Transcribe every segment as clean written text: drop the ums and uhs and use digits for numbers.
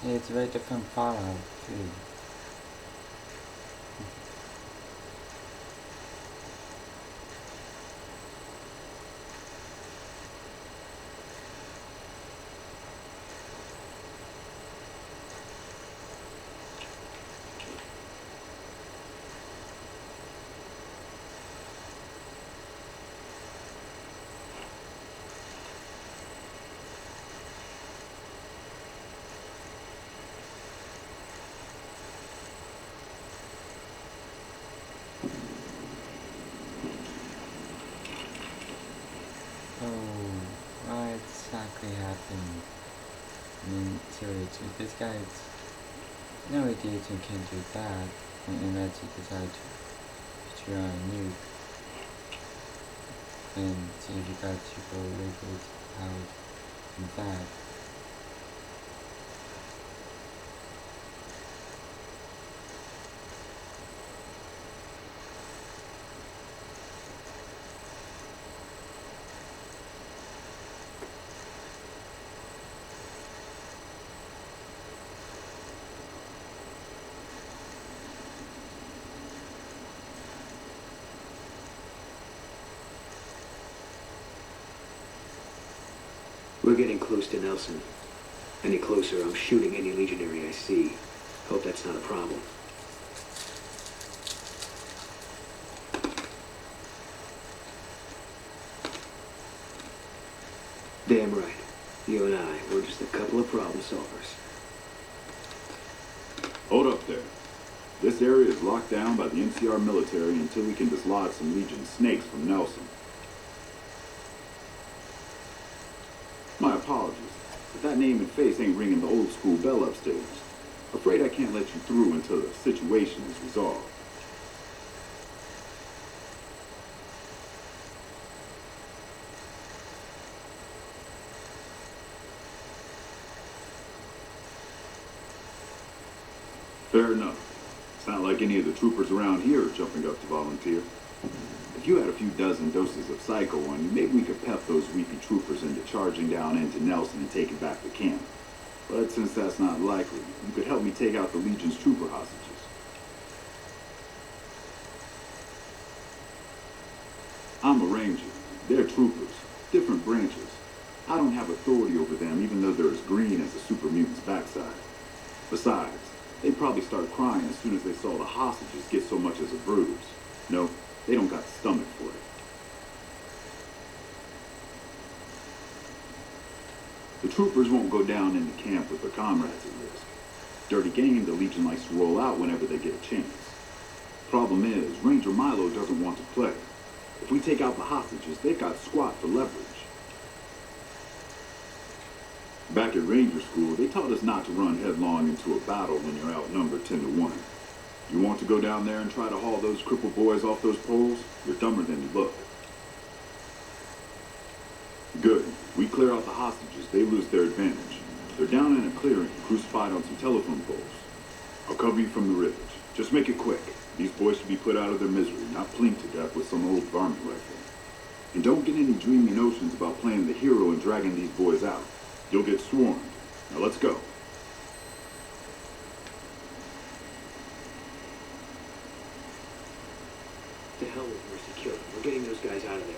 It's very different Fallout too. Oh, what exactly happened? I mean, seriously, this guy's no idea you can do that unless you decide to put you on a nuke and see if you got to go liquid out and that. We're getting close to Nelson. Any closer, I'm shooting any legionary I see. Hope that's not a problem. Damn right. You and I, we're just a couple of problem solvers. Hold up there. This area is locked down by the NCR military until we can dislodge some Legion snakes from Nelson. My apologies, but that name and face ain't ringing the old school bell upstairs. Afraid I can't let you through until the situation is resolved. Fair enough. It's not like any of the troopers around here are jumping up to volunteer. If you had a few dozen doses of Psycho on you, maybe we could pep those weepy troopers into charging down into Nelson and taking back the camp. But since that's not likely, you could help me take out the Legion's trooper hostages. I'm a ranger. They're troopers. Different branches. I don't have authority over them, even though they're as green as a super mutant's backside. Besides, they'd probably start crying as soon as they saw the hostages get so much as a bruise. No, they don't got the stomach for it. The troopers won't go down into camp with their comrades at risk. Dirty game the Legion likes to roll out whenever they get a chance. Problem is, Ranger Milo doesn't want to play. If we take out the hostages, they've got squat for leverage. Back at Ranger School, they taught us not to run headlong into a battle when you're outnumbered 10 to 1. You want to go down there and try to haul those crippled boys off those poles? You're dumber than you look. Good. We clear out the hostages, they lose their advantage. They're down in a clearing, crucified on some telephone poles. I'll cover you from the ridge. Just make it quick. These boys should be put out of their misery, not plinked to death with some old varmint rifle. And don't get any dreamy notions about playing the hero and dragging these boys out. You'll get swarmed. Now let's go. To hell with Mercy Killing. We're getting those guys out of there.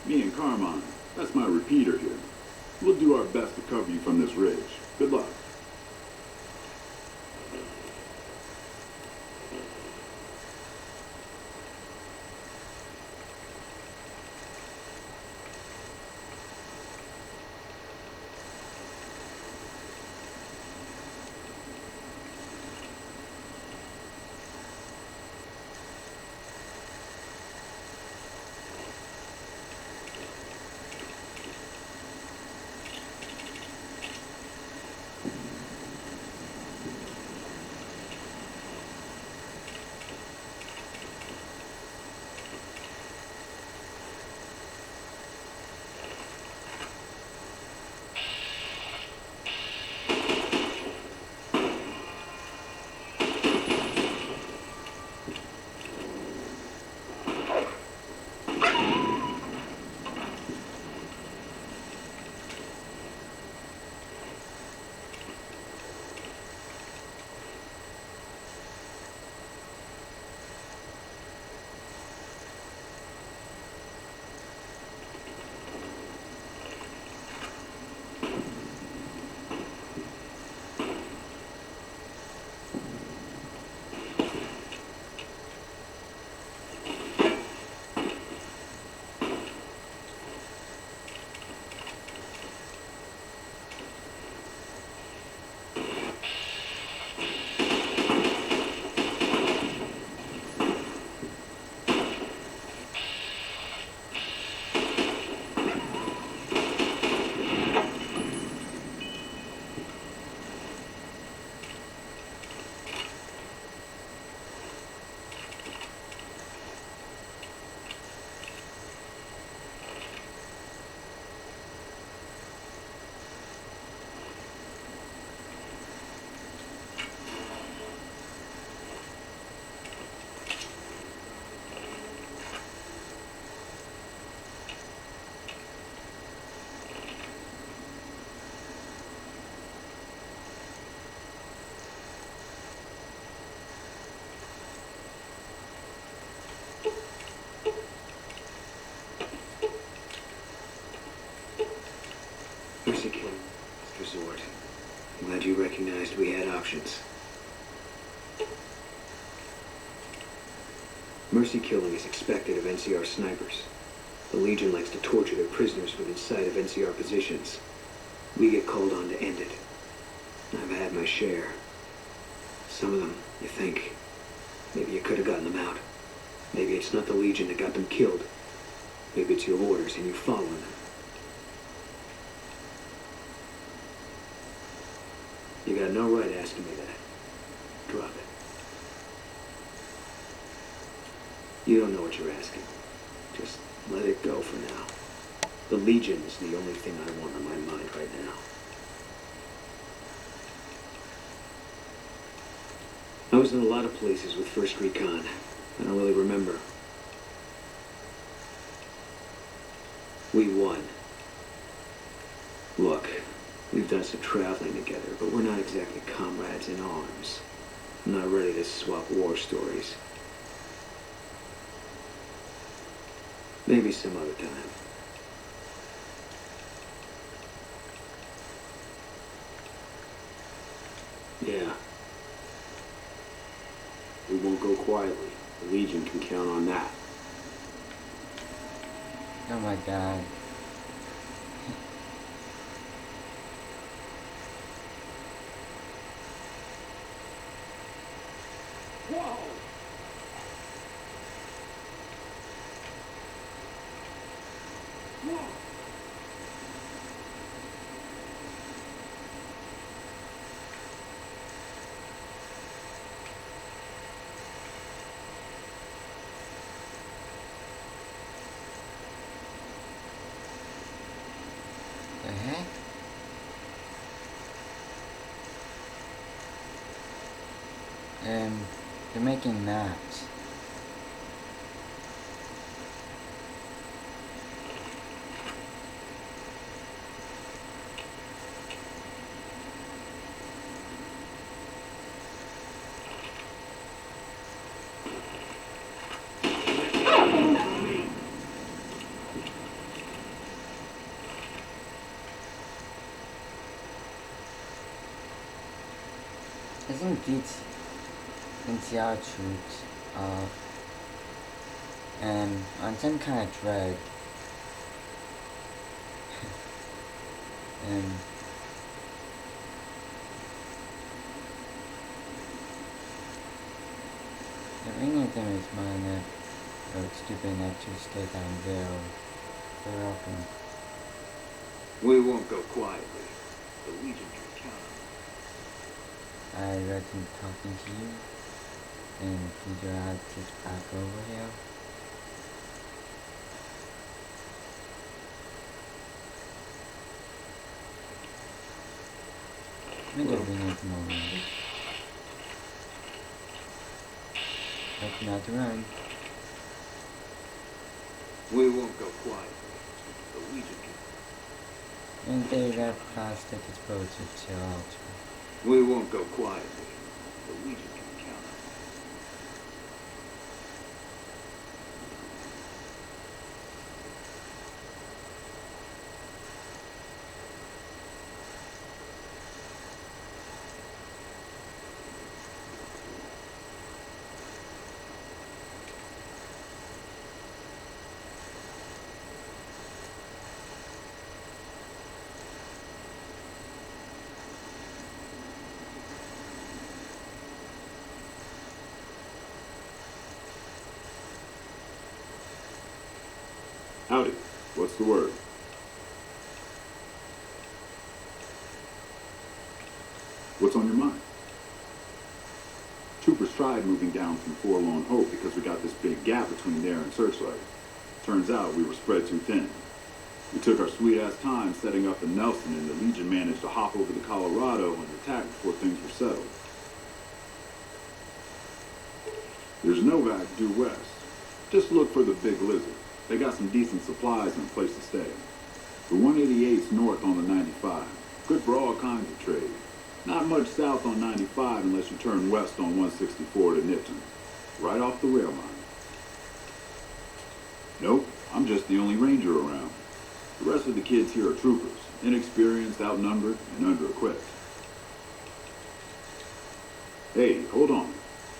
Me and Carmine, that's my repeater here. We'll do our best to cover you from this ridge. Good luck. Mercy killing last resort. I'm glad you recognized we had options. Mercy killing is expected of NCR snipers. The Legion likes to torture their prisoners within sight of NCR positions. We get called on to end it. I've had my share. Some of them, you think, maybe you could have gotten them out. Maybe it's not the Legion that got them killed. Maybe it's your orders and you following them. You got no right asking me that. Drop it. You don't know what you're asking. Just let it go for now. The Legion is the only thing I want on my mind right now. I was in a lot of places with 1st Recon. I don't really remember. We won. Look, we've done some traveling together, but we're not exactly comrades in arms. I'm not ready to swap war stories. Maybe some other time. Yeah. We won't go quietly. The Legion can count on that. Oh my god. Whoa! Whoa! The heck? They're making maps. Isn't these NCR troops and on some kind of dread and if any of them is minor or stupid enough to stay down there, they're welcome. We won't go quietly. The Legion can count on I reckon talking to you and figure out this back over here. Maybe we need more room. But not to run. We won't go quietly. The Legion can. And they have plastic explosives to alter. We won't go quietly. The Legion can count on. Howdy. What's the word? What's on your mind? Troopers tried moving down from Forlorn Hope because we got this big gap between there and Searchlight. Turns out we were spread too thin. We took our sweet-ass time setting up in Nelson, and the Legion managed to hop over the Colorado and attack before things were settled. There's Novak due west. Just look for the Big Lizard. They got some decent supplies and a place to stay. The 188's north on the 95. Good for all kinds of trade. Not much south on 95 unless you turn west on 164 to Nipton. Right off the rail line. Nope, I'm just the only ranger around. The rest of the kids here are troopers, inexperienced, outnumbered, and under-equipped. Hey, hold on.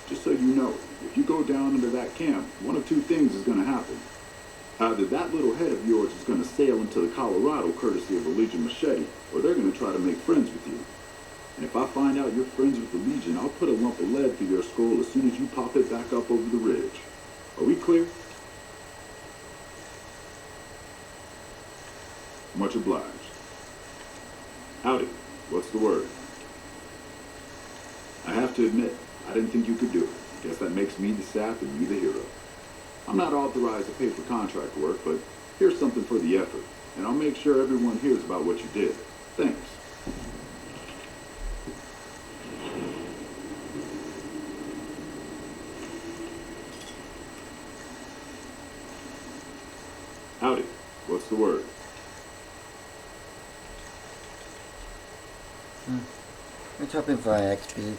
Just so you know, if you go down into that camp, one of two things is going to happen. Either that little head of yours is going to sail into the Colorado courtesy of the Legion machete, or they're going to try to make friends with you. And if I find out you're friends with the Legion, I'll put a lump of lead through your skull as soon as you pop it back up over the ridge. Are we clear? Much obliged. Howdy. What's the word? I have to admit, I didn't think you could do it. Guess that makes me the sap and you the hero. I'm not authorized to pay for contract work, but here's something for the effort, and I'll make sure everyone hears about what you did. Thanks. Howdy. What's the word? We're hoping for XP.